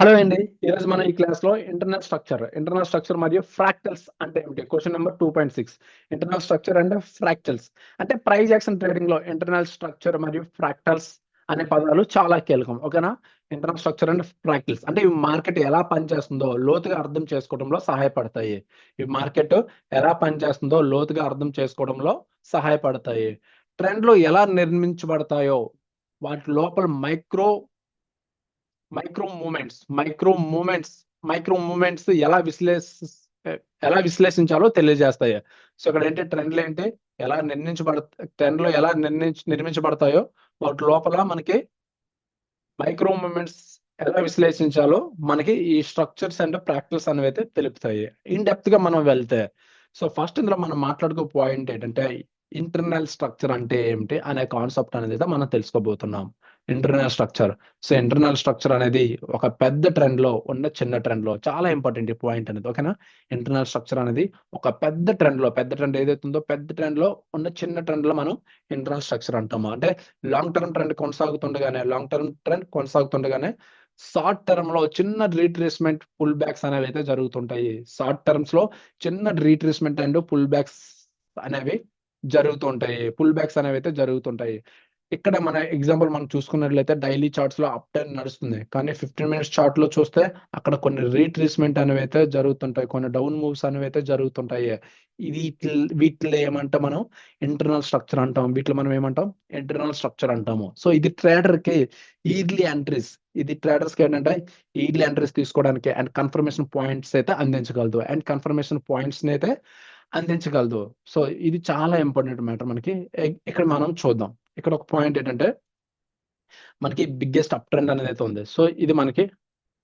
Hello అండి. ఈరోజు మనం ఈ క్లాస్‌లో ఇంటర్నల్ స్ట్రక్చర్ మరియు ఫ్రాక్టల్స్ అంటే ఏమిటి? Question number 2.6 internal structure and fractals అంటే ప్రైస్ యాక్షన్ ట్రేడింగ్‌లో ఇంటర్నల్ స్ట్రక్చర్ మరియు ఫ్రాక్టల్స్ అనే పదాలు చాలా కీలకం. ఓకేనా? ఇంటర్నల్ స్ట్రక్చర్ అండ్ ఫ్రాక్టల్స్ అంటే ఇవి మార్కెట్ ఎలా పనిచేస్తుందో లోతుగా అర్థం చేసుకోవడంలో సహాయపడతాయి. ఈ మార్కెట్ ఎలా పనిచేస్తుందో లోతుగా అర్థం చేసుకోవడంలో సహాయపడతాయి. ట్రెండ్‌లు ఎలా నిర్మించబడతాయో వాటి లోపల మైక్రో మూవ్‌మెంట్స్ ఎలా విశ్లేషించాలో తెలియజేస్తాయి. సో, ఇక్కడేంటి ట్రెండ్‌లేంటి, ఎలా నిర్ణయించబడ ట్రెండ్‌లు ఎలా నిర్మించబడతాయో వాటి లోపల మనకి మైక్రో మూవ్‌మెంట్స్ ఎలా విశ్లేషించాలో మనకి ఈ స్ట్రక్చర్స్ అండ్ ప్రాక్టీస్ అనేవైతే తెలుపుతాయి. ఇన్ డెప్త్‌గా మనం వెళ్తే, సో, ఫస్ట్ ఇందులో మనం మాట్లాడుకో పాయింట్ ఏంటంటే, ఇంటర్నల్ స్ట్రక్చర్ అంటే ఏమిటి అనే కాన్సెప్ట్ అనేదైతే మనం తెలుసుకోబోతున్నాం. Internal structure. So, internal structure అనేది ఒక పెద్ద ట్రెండ్‌లో ఉన్న చిన్న ట్రెండ్‌లో చాలా ఇంపార్టెంట్ ఈ పాయింట్ అనేది. ఓకేనా? ఇంటర్నల్ స్ట్రక్చర్ అనేది ఒక పెద్ద ట్రెండ్ ఏదైతే ఉందో పెద్ద ట్రెండ్‌లో ఉన్న చిన్న ట్రెండ్‌లో మనం ఇంటర్నల్ స్ట్రక్చర్ అంటాము. అంటే లాంగ్ టర్మ్ ట్రెండ్ కొనసాగుతుండగానే షార్ట్ టర్మ్‌లో చిన్న రీట్రేస్‌మెంట్, పుల్ బ్యాక్స్ అనేవైతే జరుగుతుంటాయి. షార్ట్ టర్మ్స్‌లో చిన్న రీట్రేస్‌మెంట్ అండ్ పుల్ బ్యాక్స్ అనేవి పుల్ బ్యాక్స్ అనేవైతే జరుగుతుంటాయి. ఇక్కడ మన ఎగ్జాంపుల్ మనం చూసుకున్నట్లయితే డైలీ చార్ట్స్‌లో అప్ ట్రెండ్ నడుస్తుంది. కానీ 15 మినిట్స్ చార్ట్‌లో చూస్తే అక్కడ కొన్ని రీట్రేస్‌మెంట్ అనేవైతే జరుగుతుంటాయి. కొన్ని డౌన్ మూవ్స్ అనేవైతే జరుగుతుంటాయి. ఇది వీటిలో ఏమంటే మనం ఇంటర్నల్ స్ట్రక్చర్ అంటాం. వీటిలో మనం ఏమంటాం? ఇంటర్నల్ స్ట్రక్చర్ అంటాము. సో, ఇది ట్రేడర్‌కి ఈర్లీ ఎంట్రీస్. ఇది ట్రేడర్స్‌కి ఏంటంటే ఈర్లీ ఎంట్రీస్ తీసుకోవడానికి అండ్ కన్ఫర్మేషన్ పాయింట్స్ అయితే అందించగలదు. అండ్ కన్ఫర్మేషన్ పాయింట్స్‌నైతే అందించగలదు. సో, ఇది చాలా ఇంపార్టెంట్ మ్యాటర్ మనకి. ఇక్కడ మనం చూద్దాం. ఇక్కడ ఒక పాయింట్ ఏంటంటే, మనకి బిగ్గెస్ట్ అప్ ట్రెండ్ అనేదైతే ఉంది. సో, ఇది మనకి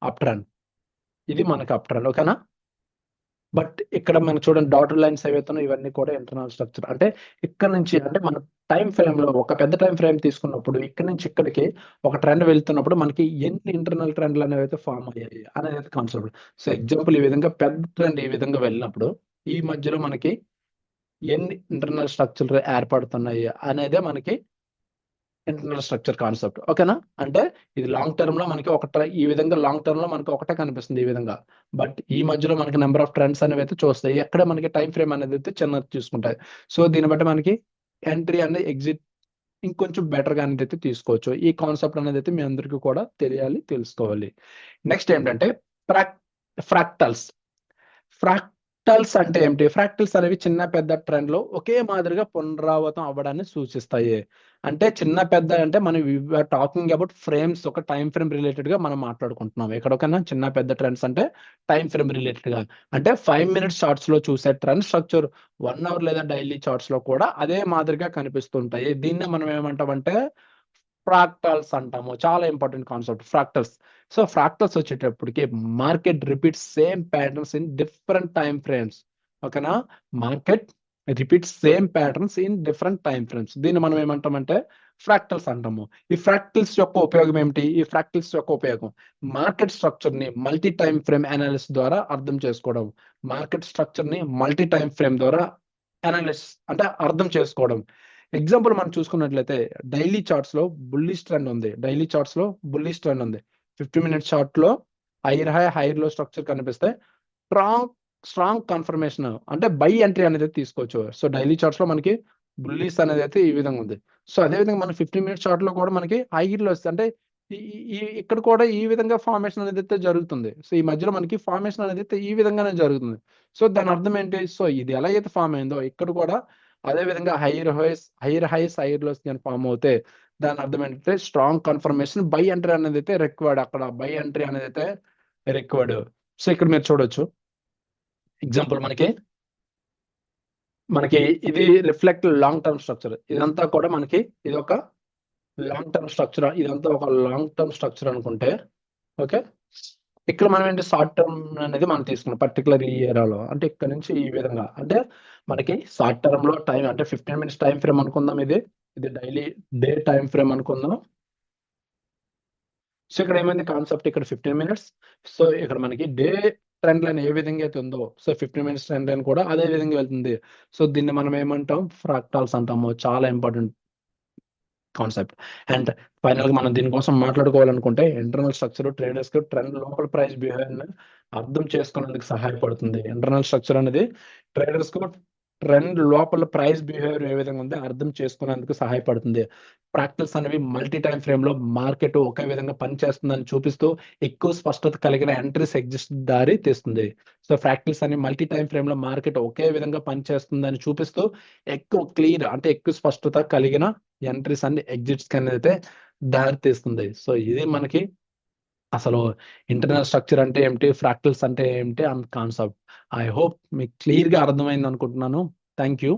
అప్ ట్రెండ్. ఇది మనకి అప్ ట్రెండ్. ఓకేనా? బట్ ఇక్కడ మనకు చూడండి డాటెడ్ లైన్స్ ఏవైతే ఉన్నాయో ఇవన్నీ కూడా ఇంటర్నల్ స్ట్రక్చర్. అంటే ఇక్కడ నుంచి అంటే మన టైమ్ ఫ్రేమ్‌లో ఒక పెద్ద టైమ్ ఫ్రేమ్ తీసుకున్నప్పుడు ఇక్కడి నుంచి ఇక్కడికి ఒక ట్రెండ్ వెళ్తున్నప్పుడు మనకి ఎన్ని ఇంటర్నల్ ట్రెండ్‌లు అనేవైతే ఫార్మ్ అయ్యాయి అనేది కాన్సెప్ట్. సో, ఎగ్జాంపుల్ ఈ విధంగా పెద్ద ట్రెండ్ ఈ విధంగా వెళ్ళినప్పుడు ఈ మధ్యలో మనకి ఎన్ని ఇంటర్నల్ స్ట్రక్చర్‌లు ఏర్పడుతున్నాయి అనేదే మనకి ఇంటర్నల్ స్ట్రక్చర్ కాన్సెప్ట్. ఓకేనా? అంటే ఇది లాంగ్ టర్మ్‌లో మనకి ఈ విధంగా లాంగ్ టర్మ్‌లో మనకి ఒకటే కనిపిస్తుంది ఈ విధంగా. బట్ ఈ మధ్యలో మనకి నంబర్ ఆఫ్ ట్రెండ్స్ అనేవైతే చూస్తాయి. ఎక్కడ మనకి టైమ్ ఫ్రేమ్ అనేదైతే చిన్నది తీసుకుంటాయి. సో, దీన్ని బట్టి మనకి ఎంట్రీ అండ్ ఎగ్జిట్ ఇంకొంచెం బెటర్‌గా అనేదైతే తీసుకోవచ్చు. ఈ కాన్సెప్ట్ అనేదైతే మీ అందరికీ కూడా తెలియాలి, తెలుసుకోవాలి. నెక్స్ట్ ఏంటంటే ఫ్రాక్ ఫ్రాక్టల్స్. ఫ్రాక్టల్స్ అంటే ఏమిటి? ఫ్రాక్టల్స్ అనేవి చిన్న పెద్ద ట్రెండ్‌లో ఒకే మాదిరిగా పునరావృతం అవ్వడాన్ని సూచిస్తాయి. అంటే చిన్న పెద్ద అంటే మనం ఆర్ టాకింగ్ అబౌట్ ఫ్రేమ్స్ ఒక టైమ్ ఫ్రేమ్ రిలేటెడ్‌గా మనం మాట్లాడుకుంటున్నాం. ఎక్కడికన్నా చిన్న పెద్ద ట్రెండ్స్ అంటే టైమ్ ఫ్రేమ్ రిలేటెడ్‌గా. అంటే 5 మినిట్స్ చార్ట్స్‌లో చూసే ట్రెండ్ స్ట్రక్చర్ 1 అవర్ లేదా డైలీ చార్ట్స్‌లో కూడా అదే మాదిరిగా కనిపిస్తుంటాయి. దీన్నే మనం ఏమంటామంటే ఫ్రాక్టల్స్ అంటాము. చాలా important concept fractals. So, fractals వచ్చేటప్పటికి market repeats same patterns in different time frames. ఓకేనా? Market repeats same patterns in different time frames. దీన్ని మనం ఏమంటామంటే ఫ్రాక్టల్స్ అంటాము. ఈ ఫ్రాక్టల్స్ యొక్క ఉపయోగం ఏమిటి? ఈ ఫ్రాక్టల్స్ యొక్క ఉపయోగం మార్కెట్ స్ట్రక్చర్‌ని మల్టీ టైమ్ ఫ్రేమ్ అనాలిసిస్ ద్వారా అర్థం చేసుకోవడం. మార్కెట్ స్ట్రక్చర్‌ని మల్టీ టైమ్ ఫ్రేమ్ ద్వారా అంటే అర్థం చేసుకోవడం. ఎగ్జాంపుల్ మనం చూసుకున్నట్లయితే డైలీ చార్ట్స్‌లో బుల్లిష్ ట్రెండ్ ఉంది. 50 మినిట్స్ చార్ట్‌లో హైర్ హై, హైర్ లో స్ట్రక్చర్ కనిపిస్తే స్ట్రాంగ్ స్ట్రాంగ్ కన్ఫర్మేషన్ అంటే బై ఎంట్రీ అనేది తీసుకోవచ్చు. సో, డైలీ చార్ట్స్‌లో మనకి బుల్లిష్ అనేదైతే ఈ విధంగా ఉంది. సో, అదే విధంగా మనం 15 మినిట్స్ చార్ట్‌లో కూడా మనకి హైర్‌లో వస్తుంది. అంటే ఈ ఈ ఇక్కడ కూడా ఈ విధంగా ఫార్మేషన్ అనేదైతే జరుగుతుంది. సో, ఈ మధ్యలో మనకి ఫార్మేషన్ అనేదైతే ఈ విధంగానే జరుగుతుంది. సో, దాని అర్థం ఏంటి? సో, ఇది ఎలా అయితే ఫార్మ్ అయిందో ఇక్కడ కూడా అదే విధంగా హైర్ హైస్, హైర్ లోస్ గాని ఫార్మ్ అవుతే దాని అర్థం ఏంటంటే స్ట్రాంగ్ కన్ఫర్మేషన్ బై ఎంట్రీ అనేదైతే రిక్వైర్డ్ అక్కడ బై ఎంట్రీ అనేదైతే రిక్వైర్డ్. సో, ఇక్కడ మీరు చూడొచ్చు. ఎగ్జాంపుల్ మనకి ఇది రిఫ్లెక్ట్ లాంగ్ టర్మ్ స్ట్రక్చర్. ఇదంతా కూడా మనకి ఇదొక లాంగ్ టర్మ్ స్ట్రక్చర్. ఇదంతా ఒక లాంగ్ టర్మ్ స్ట్రక్చర్ అనుకుంటే ఓకే. ఇక్కడ మనం ఏంటి షార్ట్ టర్మ్ అనేది మనం తీసుకున్నాం. పర్టిక్యులర్ ఈ ఏరియాలో. అంటే ఇక్కడ నుంచి ఈ విధంగా. అంటే మనకి షార్ట్ టర్మ్‌లో టైమ్ అంటే 15 మినిట్స్ టైమ్ ఫ్రేమ్ అనుకుందాం ఇది. ఇది డైలీ డే టైమ్ ఫ్రేమ్ అనుకుందాం. సో, ఇక్కడ ఏమైంది కాన్సెప్ట్ ఇక్కడ 15 మినిట్స్. సో, ఇక్కడ మనకి డే ట్రెండ్ లైన్ ఏ విధంగా అయితే ఉందో, సో, 15 మినిట్స్ ట్రెండ్ లైన్ కూడా అదే విధంగా వెళ్తుంది. సో, దీన్ని మనం ఏమంటాం ఫ్రాక్టల్స్ అంటాము. చాలా ఇంపార్టెంట్. కాన్సెప్ట్. అండ్ ఫైనల్ గా మనం దీనికోసం మాట్లాడుకోవాలనుకుంటే ఇంటర్నల్ స్ట్రక్చర్ ట్రేడర్స్ కి ట్రెండ్ లోపల ప్రైస్ బిహేవియర్ అర్థం చేసుకునేందుకు సహాయపడుతుంది. ఇంటర్నల్ స్ట్రక్చర్ అనేది ట్రేడర్స్ కు ట్రెండ్ లోపల ప్రైస్ బిహేవియర్ ఏ విధంగా ఉందో అర్థం చేసుకునేందుకు సహాయపడుతుంది. ప్రాక్టీస్ అనేవి మల్టీ టైం ఫ్రేమ్ లో మార్కెట్ ఒకే విధంగా పనిచేస్తుందని చూపిస్తూ ఎక్కువ స్పష్టత కలిగిన ఎంట్రీస్ ఎగ్జిస్ట్ దారి తీస్తుంది. సో ఫ్రాక్టల్స్ అని మల్టీ టైం ఫ్రేమ్ లో మార్కెట్ ఒకే విధంగా పనిచేస్తుందని చూపిస్తూ ఎక్కువ క్లియర్ అంటే ఎక్కువ స్పష్టత కలిగిన ఎంట్రీస్ అన్ని ఎగ్జిట్స్ కి అయితే దారి తీస్తుంది. సో ఇది మనకి అసలు ఇంటర్నల్ స్ట్రక్చర్ అంటే ఏమిటి, ఫ్రాక్టల్స్ అంటే ఏమిటి అండ్ కాన్సెప్ట్. ఐ హోప్ మీకు క్లియర్ గా అర్థమైంది అనుకుంటున్నాను. Thank you.